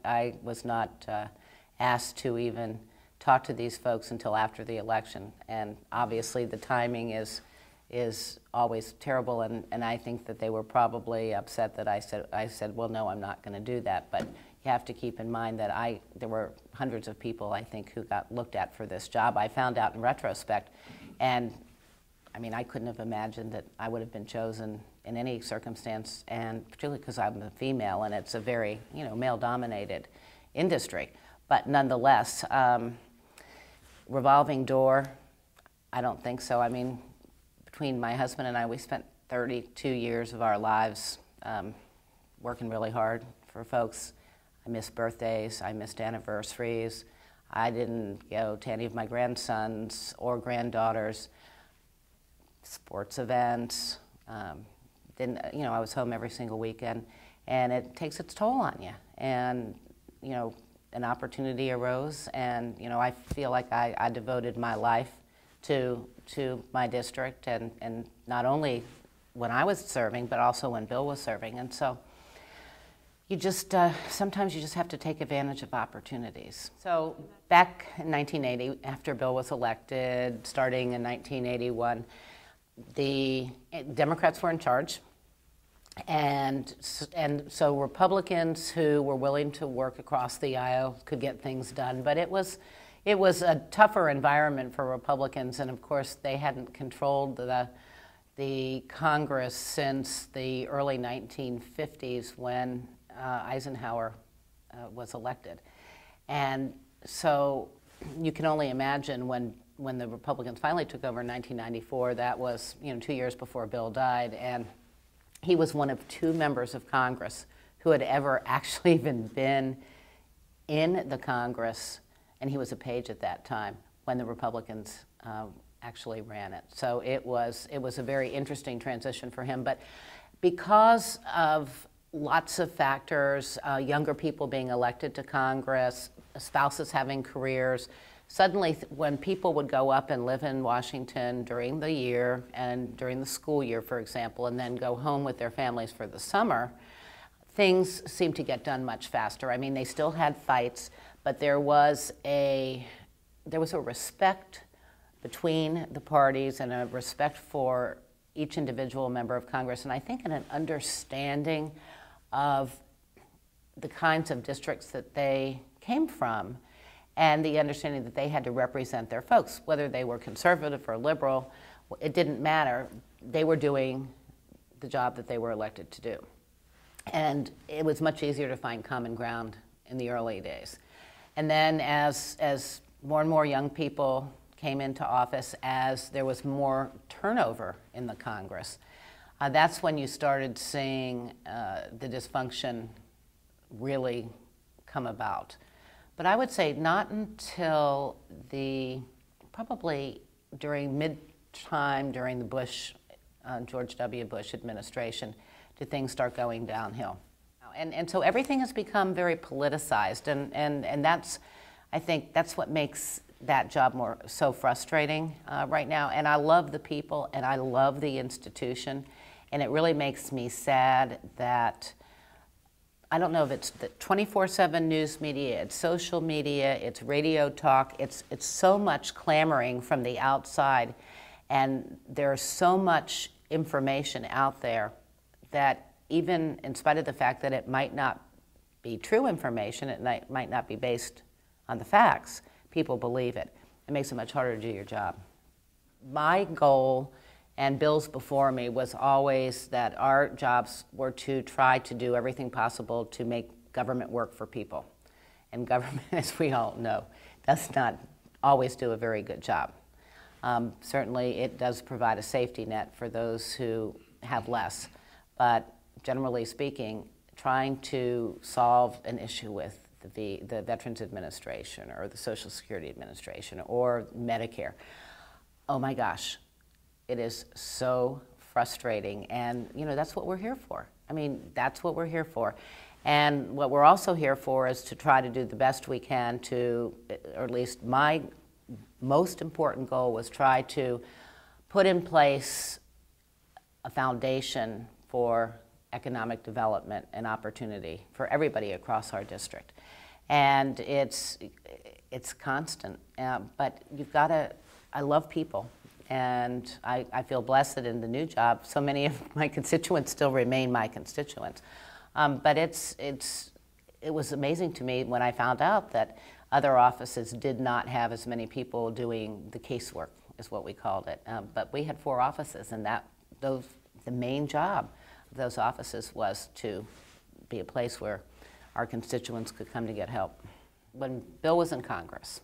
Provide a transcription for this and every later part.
I was not asked to even talk to these folks until after the election. And obviously the timing is always terrible, and I think that they were probably upset that I said, well, no, I'm not going to do that. But you have to keep in mind that there were hundreds of people, I think, who got looked at for this job. I found out in retrospect, and I mean, I couldn't have imagined that I would have been chosen in any circumstance, and particularly because I'm a female, and it's a very, male-dominated industry. But nonetheless, revolving door, I don't think so. I mean, between my husband and I, we spent 32 years of our lives working really hard for folks. I missed birthdays, I missed anniversaries. I didn't go to any of my grandsons or granddaughters' sports events. I was home every single weekend, and it takes its toll on you. And, an opportunity arose, and, I feel like I devoted my life to my district, and not only when I was serving, but also when Bill was serving. And so you just, sometimes you just have to take advantage of opportunities. So back in 1980, after Bill was elected, starting in 1981, the Democrats were in charge. And so Republicans who were willing to work across the aisle could get things done. But it was a tougher environment for Republicans, and of course they hadn't controlled the Congress since the early 1950s when Eisenhower was elected. And so you can only imagine when the Republicans finally took over in 1994, that was 2 years before Bill died, and he was one of 2 members of Congress who had ever actually even been in the Congress, and he was a page at that time when the Republicans actually ran it. So it was a very interesting transition for him. But because of lots of factors, younger people being elected to Congress, spouses having careers, suddenly when people would go up and live in Washington during the year and during the school year, for example, and then go home with their families for the summer, things seemed to get done much faster. I mean, they still had fights, but there was a respect between the parties and a respect for each individual member of Congress, and I think an understanding of the kinds of districts that they came from, and the understanding that they had to represent their folks, whether they were conservative or liberal. It didn't matter. They were doing the job that they were elected to do. And it was much easier to find common ground in the early days. And then as more and more young people came into office, as there was more turnover in the Congress, that's when you started seeing the dysfunction really come about. But I would say not until probably during during the George W. Bush administration, did things start going downhill. And so everything has become very politicized, and that's, I think, that's what makes that job so frustrating right now. And I love the people, and I love the institution, and it really makes me sad that I don't know if it's the 24/7 news media, it's social media, it's radio talk, it's so much clamoring from the outside, and there's so much information out there that even in spite of the fact that it might not be true information, it might not be based on the facts, people believe it. It makes it much harder to do your job. My goal, and Bill's before me, was always that our jobs were to try to do everything possible to make government work for people. And government, as we all know, does not always do a very good job. Certainly it does provide a safety net for those who have less, but generally speaking, trying to solve an issue with the Veterans Administration or the Social Security Administration or Medicare, oh my gosh, it is so frustrating, and that's what we're here for. I mean, that's what we're here for. And what we're also here for is to try to do the best we can to, or at least my most important goal was try to put in place a foundation for economic development and opportunity for everybody across our district. And it's constant, but you've got to, I love people, and I feel blessed that in the new job, so many of my constituents still remain my constituents. But it was amazing to me when I found out that other offices did not have as many people doing the casework, is what we called it. But we had 4 offices, and the main job of those offices was to be a place where our constituents could come to get help. When Bill was in Congress,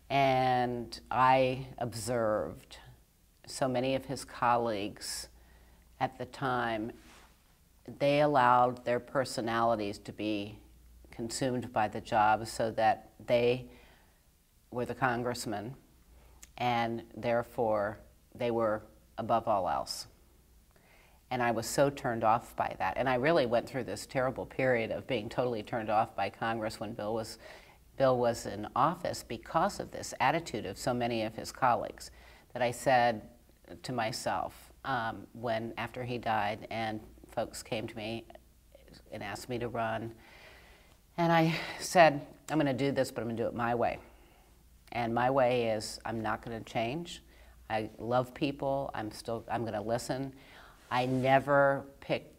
and I observed so many of his colleagues at the time, they allowed their personalities to be consumed by the job so that they were the congressman, and therefore they were above all else. And I was so turned off by that. And I really went through this terrible period of being totally turned off by Congress when Bill was in office because of this attitude of so many of his colleagues, that I said to myself, after he died and folks came to me and asked me to run, and I said, I'm going to do this, but I'm going to do it my way. And my way is I'm not going to change. I love people. I'm going to listen. I never picked,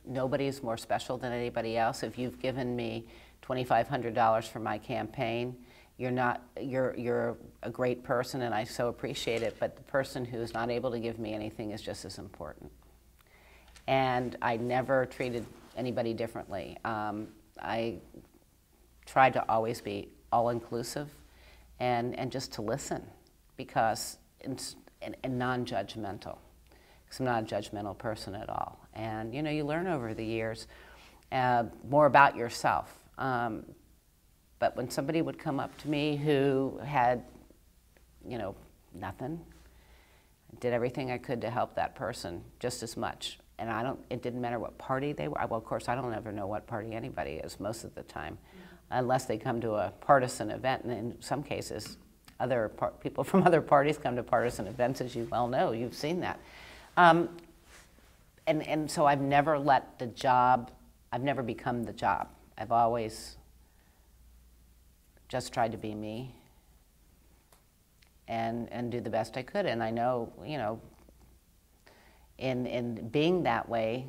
nobody's more special than anybody else. If you've given me $2,500 for my campaign, you're a great person, and I so appreciate it, but the person who's not able to give me anything is just as important. And I never treated anybody differently. I tried to always be all-inclusive and just to listen, because and non-judgmental. Because I'm not a judgmental person at all. And you learn over the years more about yourself. But when somebody would come up to me who had, nothing, I did everything I could to help that person just as much. And it didn't matter what party they were. Well, of course, I don't ever know what party anybody is most of the time, unless they come to a partisan event. And in some cases, people from other parties come to partisan events, as you well know. You've seen that. And so I've never let the job, I've never become the job. I've always just tried to be me and do the best I could. And I know, in being that way,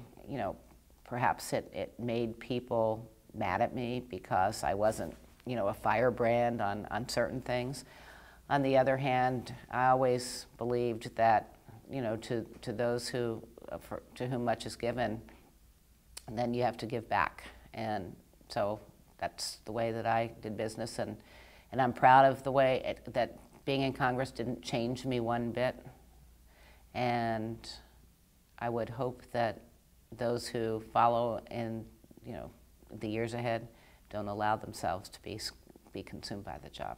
perhaps it made people mad at me because I wasn't, a firebrand on certain things. On the other hand, I always believed that, to those to whom much is given, then you have to give back. And so that's the way that I did business, and I'm proud of the way that being in Congress didn't change me one bit. And I would hope that those who follow in, the years ahead don't allow themselves to be consumed by the job.